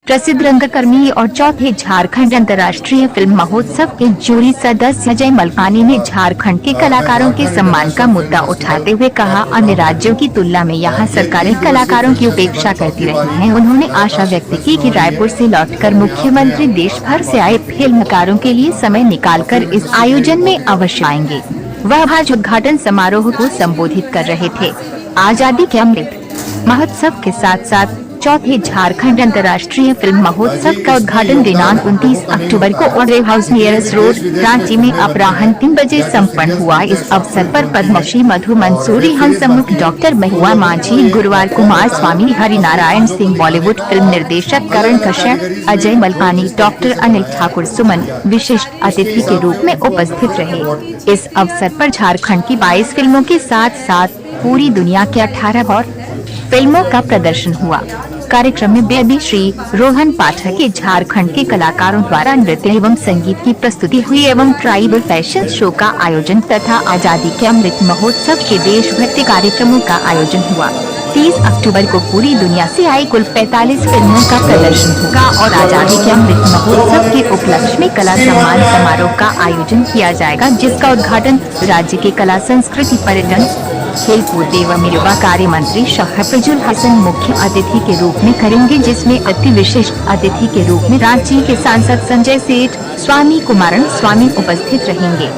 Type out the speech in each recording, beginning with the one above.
प्रसिद्ध रंगकर्मी और चौथे झारखंड अंतर्राष्ट्रीय फिल्म महोत्सव के जूरी सदस्य अजय मलकानी ने झारखंड के कलाकारों के सम्मान का मुद्दा उठाते हुए कहा, अन्य राज्यों की तुलना में यहां सरकारें कलाकारों की उपेक्षा करती रही हैं। उन्होंने आशा व्यक्त की कि रायपुर से लौटकर मुख्यमंत्री देश भर से आए फिल्मकारों के लिए समय निकालकर इस आयोजन में अवश्य आएंगे। वह आज उद्घाटन समारोह को संबोधित कर रहे थे। आजादी के अमृत महोत्सव के साथ साथ चौथे झारखंड अंतर्राष्ट्रीय फिल्म महोत्सव का उद्घाटन दिनांक 29 अक्टूबर को ऑड्रे हाउस नियरस रोड रांची में अपराह्न 3 बजे संपन्न हुआ। इस अवसर पर पद्मश्री मधु मंसूरी, हंसमुख डॉक्टर महुआ माझी, गुरुवार कुमार स्वामी, हरिनारायण सिंह, बॉलीवुड फिल्म निर्देशक करण कश्यप, अजय मलकानी, डॉक्टर अनिल ठाकुर सुमन विशिष्ट अतिथि के रूप में उपस्थित रहे। इस अवसर पर झारखंड की 22 फिल्मों के साथ साथ पूरी दुनिया के 18 और फिल्मों का प्रदर्शन हुआ। कार्यक्रम में बेबी श्री रोहन पाठक के झारखंड के कलाकारों द्वारा नृत्य एवं संगीत की प्रस्तुति हुई एवं ट्राइबल फैशन शो का आयोजन तथा आजादी के अमृत महोत्सव के देशभक्ति कार्यक्रमों का आयोजन हुआ। 30 अक्टूबर को पूरी दुनिया से आई कुल 45 फिल्मों का प्रदर्शन होगा और आजादी के अमृत महोत्सव के उपलक्ष्य में कला सम्मान समारोह का आयोजन किया जाएगा, जिसका उद्घाटन राज्य के कला संस्कृति पर्यटन खेलकूद एवं युवा कार्य मंत्री शहफजुल हसन मुख्य अतिथि के रूप में करेंगे, जिसमें अति विशिष्ट अतिथि के रूप में रांची के सांसद संजय सेठ, स्वामी कुमारण स्वामी उपस्थित रहेंगे।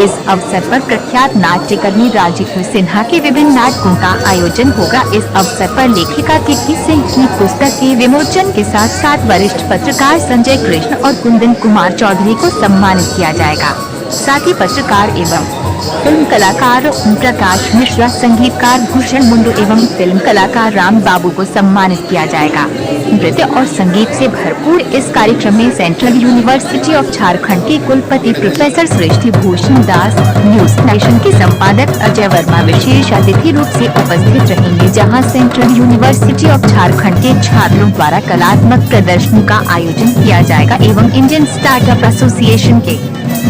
इस अवसर पर प्रख्यात नाट्यकर्मी राजीव सिन्हा के विभिन्न नाटकों का आयोजन होगा। इस अवसर पर लेखिका कीर्ति सिंह की पुस्तक के विमोचन के साथ साथ वरिष्ठ पत्रकार संजय कृष्ण और कुंदन कुमार चौधरी को सम्मानित किया जाएगा। साथ ही पत्रकार एवं फिल्म कलाकार ओम प्रकाश मिश्रा, संगीतकार भूषण मुंडू एवं फिल्म कलाकार राम बाबू को सम्मानित किया जाएगा। नृत्य और संगीत से भरपूर इस कार्यक्रम में सेंट्रल यूनिवर्सिटी ऑफ झारखंड के कुलपति प्रोफेसर सृष्टि भूषण दास, न्यूज नेशन के संपादक अजय वर्मा विशेष अतिथि रूप से उपस्थित रहेंगे, जहां सेंट्रल यूनिवर्सिटी ऑफ झारखंड के छात्रों द्वारा कलात्मक प्रदर्शनी का आयोजन किया जाएगा एवं इंडियन स्टार्टअप एसोसिएशन के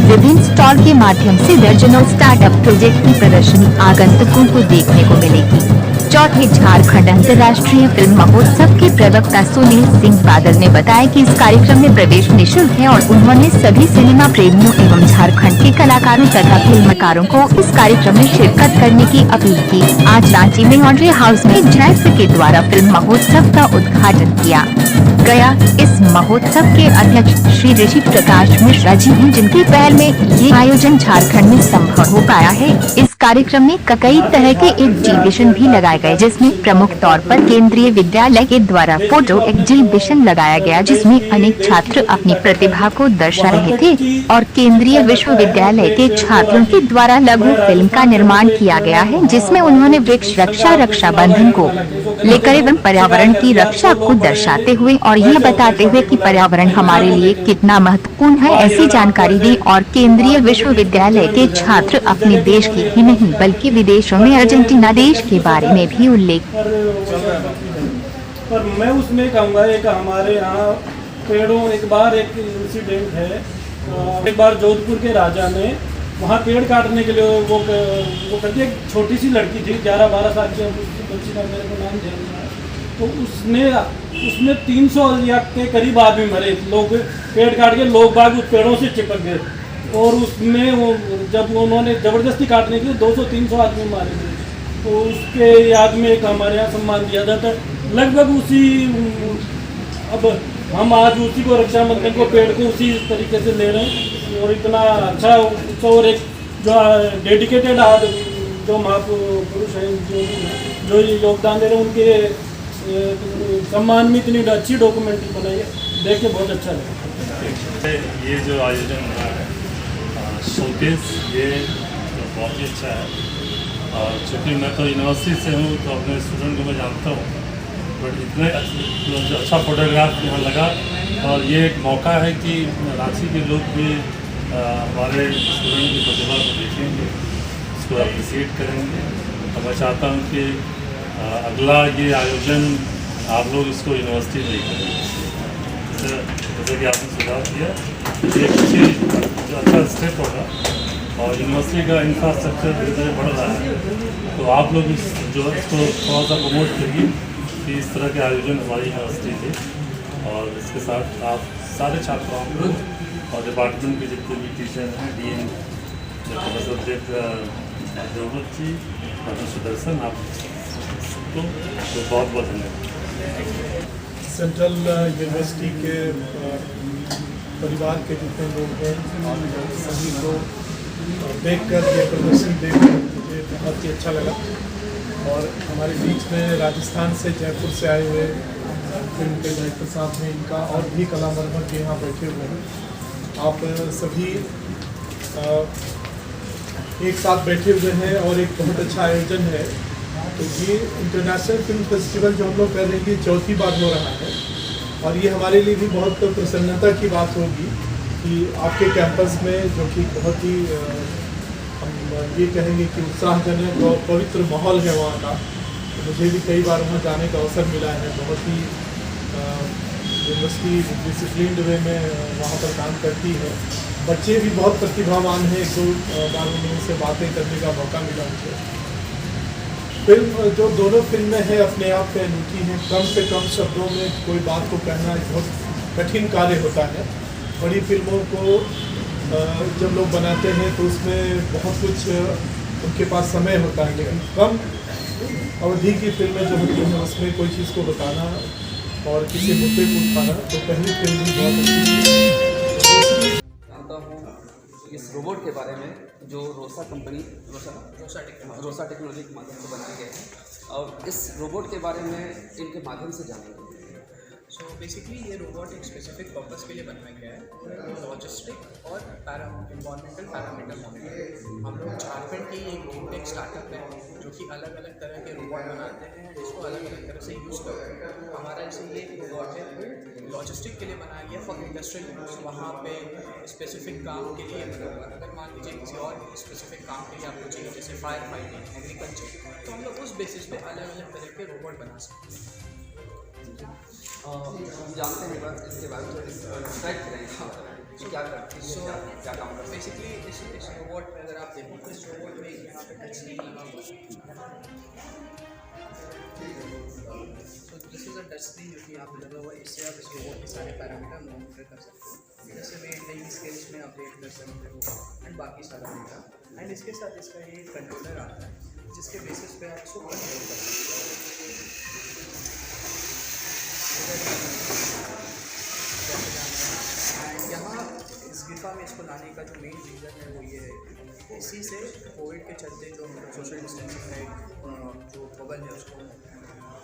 विभिन्न स्टॉल के माध्यम से दर्जनों स्टार्टअप प्रोजेक्ट की प्रदर्शनी आगंतुकों को देखने को मिलेगी। चौथे झारखंड अंतर्राष्ट्रीय फिल्म महोत्सव के प्रवक्ता सुनील सिंह बादल ने बताया कि इस कार्यक्रम में प्रवेश निःशुल्क है और उन्होंने सभी सिनेमा प्रेमियों एवं झारखंड के कलाकारों तथा फिल्मकारों को इस कार्यक्रम में शिरकत करने की अपील की। आज रांची में ऑड्रे हाउस में जैफ के द्वारा फिल्म महोत्सव का उद्घाटन किया गया। इस महोत्सव के अध्यक्ष श्री ऋषि प्रकाश मिश्रा जी हैं, जिनकी पहल में ये आयोजन झारखंड में संभव हो पाया है। इस कार्यक्रम में कई तरह के एग्जीबिशन भी लगाए गए, जिसमें प्रमुख तौर पर केंद्रीय विद्यालय के द्वारा फोटो एग्जीबिशन लगाया गया, जिसमें अनेक छात्र अपनी प्रतिभा को दर्शा रहे थे और केंद्रीय विश्वविद्यालय के छात्रों के द्वारा लघु फिल्म का निर्माण किया गया है, जिसमें उन्होंने वृक्ष रक्षाबंधन को लेकर एवं पर्यावरण की रक्षा को दर्शाते हुए और यह बताते हुए कि पर्यावरण हमारे लिए कितना महत्वपूर्ण है, ऐसी जानकारी दी। और केंद्रीय विश्वविद्यालय के छात्र अपने देश की ही नहीं बल्कि विदेशों में अर्जेंटीना देश के बारे में भी उल्लेख। पर मैं उसमें कहूँगा, एक हमारे यहाँ पेड़ों एक इंसिडेंट है। एक बार जोधपुर के राजा ने वहाँ पेड़ काटने के लिए वो करती एक छोटी सी लड़की थी, 11-12 साल की, बच्ची का मेरे को नाम ध्यान नहीं है, तो उसमें 300 के करीब आदमी मरे। लोग पेड़ काट के लोग बाग उस पेड़ों से चिपक गए और उसमें वो जब उन्होंने ज़बरदस्ती काटने के लिए 200-300 आदमी मारे गए, तो उसके याद में एक हमारे यहाँ सम्मान दिया जाता है। लगभग उसी, अब हम आज उसी को रक्षाबंधन को पेड़ को उसी तरीके से ले रहे हैं और इतना अच्छा उत्सव और एक जो डेडिकेटेड जो महापुरुष हैं जो योगदान दे रहे हैं, उनके सम्मान में इतनी अच्छी डॉक्यूमेंट्री बनाई है, देख के बहुत अच्छा लगा। ये जो आयोजन हो रहा है शोकेस, ये तो बहुत ही अच्छा है। और चूँकि मैं तो यूनिवर्सिटी से हूँ तो अपने स्टूडेंट को मैं जानता हूँ, बट इतने अच्छा फोटोग्राफ यहाँ लगा और ये एक मौका है कि रांची के लोग भी हमारे स्टूडेंट की प्रतिभा को देखेंगे, उसको अप्रिसिएट करेंगे। तो मैं चाहता हूँ कि अगला ये आयोजन आप लोग इसको यूनिवर्सिटी में करेंगे। जैसे कि आपने सुझाव दिया, ये अच्छी अच्छा स्टेप होगा और यूनिवर्सिटी का इंफ्रास्ट्रक्चर धीरे धीरे बढ़ रहा है, तो आप लोग इसको थोड़ा सा प्रमोट करिए कि इस तरह के आयोजन हमारी यूनिवर्सिटी के और इसके साथ आप सारे छात्राओं को और डिपार्टमेंट के जितने भी टीचर हैं, डीन, प्रोफेसर जरूरत जी, प्रोफेसर सुदर्शन, आप सबको तो बहुत बहुत धन्यवाद। सेंट्रल यूनिवर्सिटी के परिवार के जितने लोग हैं सभी को देखकर ये प्रदर्शन देखकर मुझे बहुत ही अच्छा लगा। और हमारे बीच में राजस्थान से, जयपुर से आए हुए फिल्म के डायरेक्टर साहब हैं, इनका और भी कला मरमर के यहाँ बैठे हुए हैं। आप सभी एक साथ बैठे हुए हैं और एक बहुत अच्छा आयोजन है। तो ये इंटरनेशनल फिल्म फेस्टिवल जो हम लोग कर रहे हैं, ये चौथी बार हो रहा है और ये हमारे लिए भी बहुत प्रसन्नता की बात होगी कि आपके कैंपस में, जो कि बहुत ही हम ये कहेंगे कि उत्साहजनक और पवित्र माहौल है वहाँ का। तो मुझे भी कई बार वहाँ जाने का अवसर मिला है। बहुत ही यूनिवर्सिटी डिसिप्लिन्ड वे में वहाँ पर काम करती है। बच्चे भी बहुत प्रतिभावान हैं। एक दो बार उनसे से बातें करने का मौका मिला मुझे। फिल्म जो दोनों फिल्में हैं अपने आप में अनूठी हैं। कम से कम शब्दों में कोई बात को कहना एक बहुत कठिन कार्य होता है। बड़ी फिल्मों को जब लोग बनाते हैं तो उसमें बहुत कुछ उनके पास समय होता है, लेकिन कम अवधि की फिल्में जो होती हैं उसमें कोई चीज़ को बताना और किसी मुद्दे को उठाना, तो पहली फिल्म भी बहुत अच्छी थी। जानता हूँ इस रोबोट के बारे में जो रोसा कंपनी रोसा टेक्नोलॉजी के माध्यम से बनाया गया है, और इस रोबोट के बारे में इनके माध्यम से जानेंगे। सो बेसिकली ये रोबोट एक स्पेसिफिक पर्पस के लिए बनाया गया है, लॉजिस्टिक और इन्वायरमेंटल पैरामीटर मॉनिटरिंग। हम लोग झारखंड की एक टेक स्टार्टअप है जो कि अलग अलग तरह के रोबोट बनाते हैं, जिसको अलग अलग तरह से यूज़ करते हैं। हमारा जैसे ये रोबोट है वो लॉजिस्टिक के लिए बनाया गया फॉर इंडस्ट्रियल यूज़। वहाँ पे स्पेसिफिक काम के लिए बना हुआ। अगर मान लीजिए किसी और स्पेसिफिक काम के लिए आपको चाहिए, जैसे फायर फाइटिंग, एग्रीकल्चर, तो हम लोग उस बेसिस पे अलग अलग तरह के रोबोट बना सकते हैं। हम जानते हैं बस इसके बारे में डिस्क्राइब करेंगे क्या करते हैं, क्या काम करते हैं। बेसिकली इस रोबोट में अगर आप देखो तो इस रोबोट में यहाँ पे टच स्क्रीन लगा हुआ है। So this is a touch screen जो कि यहाँ पे लगा हुआ है। इससे आप इस रोबोट के सारे पैरामीटर मॉनिटर कर सकते हो, जैसे मेंटेनिंग स्किल्स में अपडेट कर सकते हो एंड बाकी सारा डेटा। एंड इसके साथ इसका ये कंट्रोलर आता है जिसके बेसिस पे आप इसको कंट्रोल कर सकते हो। यहाँ इस गिफा में इसको लाने का जो मेन रीज़न है वो ये है, इसी से कोविड के चलते जो हम लोग सोशल डिस्टेंसिंग में जो बबल है उसको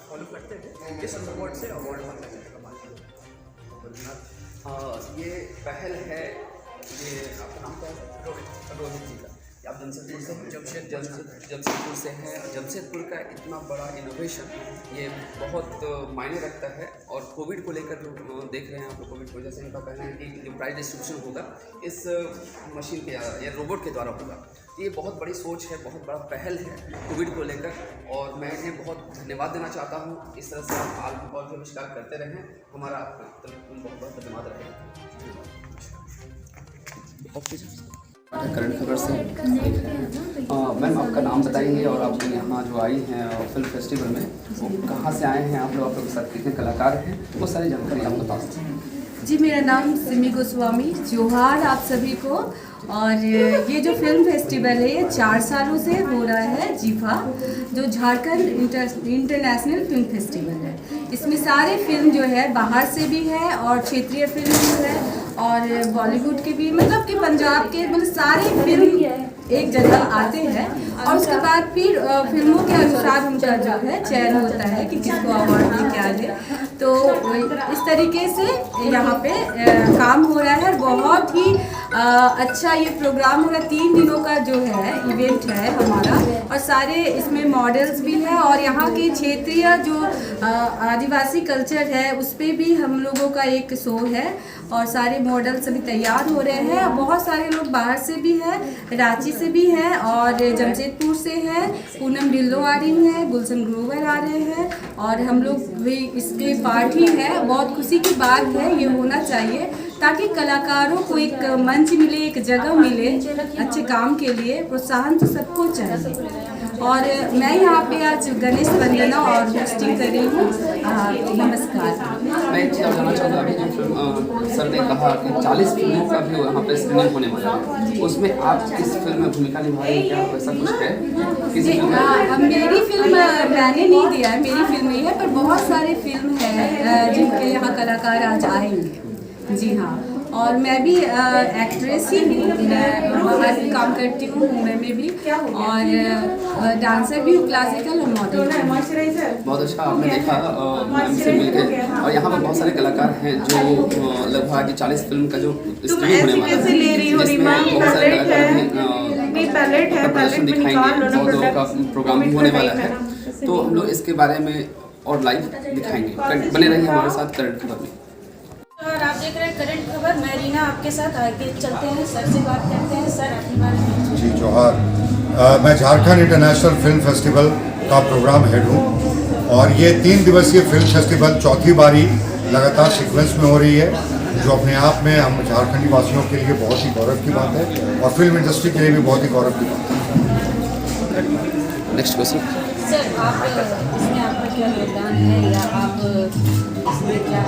फॉलो करते हुए इस रोबोट से अवार्ड पाने का माध्यम। ये पहल है, ये आपका नाम क्या है? रोहित जी का। आप जमशेदपुर से जमशेदपुर से हैं। जमशेदपुर का इतना बड़ा इनोवेशन ये बहुत मायने रखता है। और कोविड को लेकर जो देख रहे हैं आप लोग, कोविड की वजह से इनका कहना है कि जो प्राइज डिस्ट्रीब्यूशन होगा इस मशीन के या रोबोट के द्वारा होगा। ये बहुत बड़ी सोच है, बहुत बड़ा पहल है कोविड को लेकर, और मैं इन्हें बहुत धन्यवाद देना चाहता हूँ। इस तरह से आप और भी आविष्कार करते रहें, हमारा बहुत बहुत धन्यवाद रहेगा। करंट खबर से मैम आपका नाम बताएंगे और आप यहाँ जो आई हैं फिल्म फेस्टिवल में, वो कहाँ से आए हैं आप लोग के साथ कितने कलाकार हैं, वो सारी जानकारी आप बता सकते हैं। जी, मेरा नाम सिमी गोस्वामी, जोहार आप सभी को। और ये जो फिल्म फेस्टिवल है ये 4 सालों से हो रहा है, जीफा, जो झारखंड इंटरनेशनल फिल्म फेस्टिवल है। इसमें सारे फिल्म जो है बाहर से भी है और क्षेत्रीय फिल्म भी है और बॉलीवुड के भी, मतलब कि पंजाब के, मतलब सारे फिल्म एक जगह आते हैं। और उसके बाद फिर फिल्मों के अनुसार उनका जो है चयन होता है कि किसको अवार्ड में क्या दे। तो इस तरीके से यहाँ पे काम हो रहा है। बहुत ही अच्छा ये प्रोग्राम हो रहा है। 3 दिनों का जो है इवेंट है हमारा, और सारे इसमें मॉडल्स भी हैं और यहाँ के क्षेत्रीय जो आदिवासी कल्चर है उस पर भी हम लोगों का एक शो है और सारे मॉडल्स अभी तैयार हो रहे हैं। बहुत सारे लोग बाहर से भी हैं, रांची से भी हैं और जमशेदपुर से हैं। पूनम ढिल्लो आ रही हैं, गुलशन ग्रोवर आ रहे हैं और हम लोग भी इसके पार्ट ही है। बहुत खुशी की बात है, ये होना चाहिए ताकि कलाकारों को एक मंच मिले, एक जगह मिले अच्छे काम के लिए। प्रोत्साहन तो सबको चाहिए और मैं यहाँ पे आज गणेश वंदना और होस्टिंग कर रही हूँ। नमस्कार। मैं एक चीज़ और जानना चाहूँगा, अभी जो फिल्म सर ने कहा कि 40 फिल्मों का भी यहाँ पे स्क्रीनिंग होने वाला है, उसमें आप किस फिल्म में भूमिका निभा रहे हैं, क्या ऐसा कुछ है किसी फिल्म में? मेरी फिल्म मैंने नहीं दिया है, मेरी फिल्म नहीं है, पर बहुत सारे फिल्म हैं जिनके यहाँ कलाकार आज आएंगे। जी हाँ, और मैं भी एक्ट्रेस ही हूँ, मैं बाहर भी काम करती हूँ मुंबई में भी, और डांसर भी हूँ, क्लासिकल और मॉडर्न। बहुत अच्छा आपने देखा मैम से मिलकर, और यहाँ पर बहुत सारे कलाकार हैं जो लगभग 40 फिल्म का जो स्क्रीनिंग होने वाला है, जिसमें बहुत सारे कलाकार भी प्रदर्शन दिखाएंगे, बहुत लोगों का प्रोग्राम भी होने वाला है, तो हम लोग इसके बारे में और लाइव दिखाएंगे। बने रहिए हमारे साथ करंट खबर में। और आप देख रहे हैं करंट खबर। मैं रीना आपके साथ आगे चलते हैं, सर से बात करते हैं। सर अपने बारे में। जी जोहार। मैं झारखंड इंटरनेशनल फिल्म फेस्टिवल का प्रोग्राम हेड हूँ, और ये 3 दिवसीय फिल्म फेस्टिवल चौथी बारी लगातार सीक्वेंस में हो रही है, जो अपने आप में हम झारखंडी वासियों के लिए बहुत ही गौरव की बात है, और फिल्म इंडस्ट्री के लिए भी बहुत ही गौरव की बात है। नेक्स्ट क्वेश्चन सर, आप इसमें आपका क्या योगदान है, या आप इसमें क्या?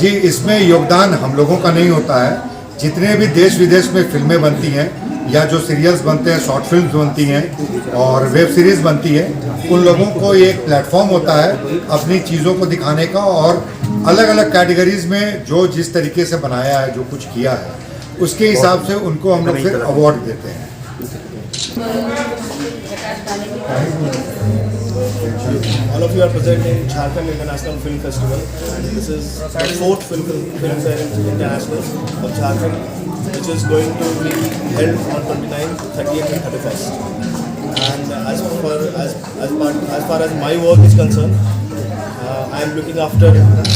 जी, इसमें योगदान हम लोगों का नहीं होता है। जितने भी देश विदेश में फिल्में बनती हैं, या जो सीरियल्स बनते हैं, शॉर्ट फिल्म्स बनती हैं और वेब सीरीज़ बनती है, उन लोगों को एक प्लेटफॉर्म होता है अपनी चीज़ों को दिखाने का, और अलग अलग कैटेगरीज़ में जो जिस तरीके से बनाया है, जो कुछ किया है, उसके हिसाब से उनको हम लोग फिर अवार्ड देते हैं। All of you are present in Jharkhand International Film Festival, and this is the 4th film fair international of Jharkhand, which is going to be held on 29th, 30th and 31st. And as far as my work is concerned, I am looking after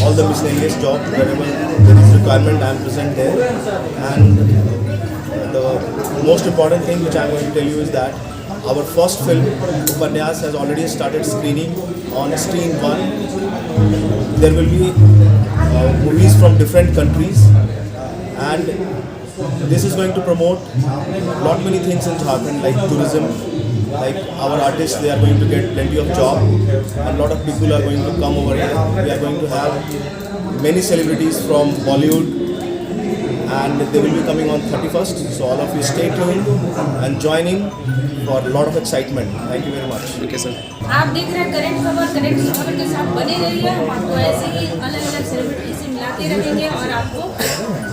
all the miscellaneous jobs. Wherever there is requirement, I am present there. And the most important thing which I am going to tell you is that our first film, Upanyas, has already started screening on Screen 1. There will be movies from different countries, and this is going to promote lot many things in Jharkhand, like tourism, like our artists, they are going to get plenty of job, and lot of people are going to come over here. We are going to have many celebrities from Bollywood, and they will be coming on 31st. So all of you stay tuned and join in for a lot of excitement. Thank you very much. Okay sir. आप देख रहे हैं current खबर। Current खबर के साथ बने रहिए, हम आपको ऐसे ही अलग अलग सेलिब्रिटी से मिलाते रहेंगे और आपको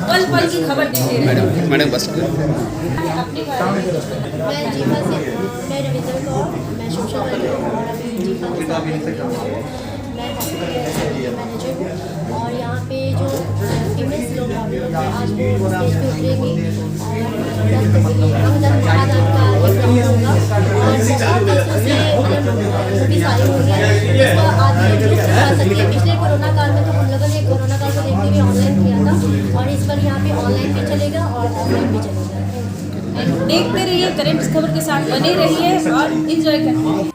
पल पल की खबर देते रहेंगे। मैडम बस अपने बारे में कुछ बताइए। मैं जीवा से, मैं रविंद्र कौर, मैं सोशल वर्कर हूँ, और मैं जीवा से मैं हॉस्पिटल मैनेजर हूँ, और यहाँ पे जो फेमस लोग आज वो स्टेज पे उतरेंगे और अंगदान महादान का एग्जाम होगा, और बहुत देशों से मूवीज आई हुई है, इसका आदमी जो सिखा सकते हैं। पिछले कोरोना काल में तो हम लोगों ने कोरोना काल को देखते हुए ऑनलाइन किया था, और इस बार यहाँ पे ऑनलाइन भी चलेगा और ऑफलाइन भी चलेगा। देखते रहिए, करंट खबर के साथ बने रहिए और एंजॉय करिए।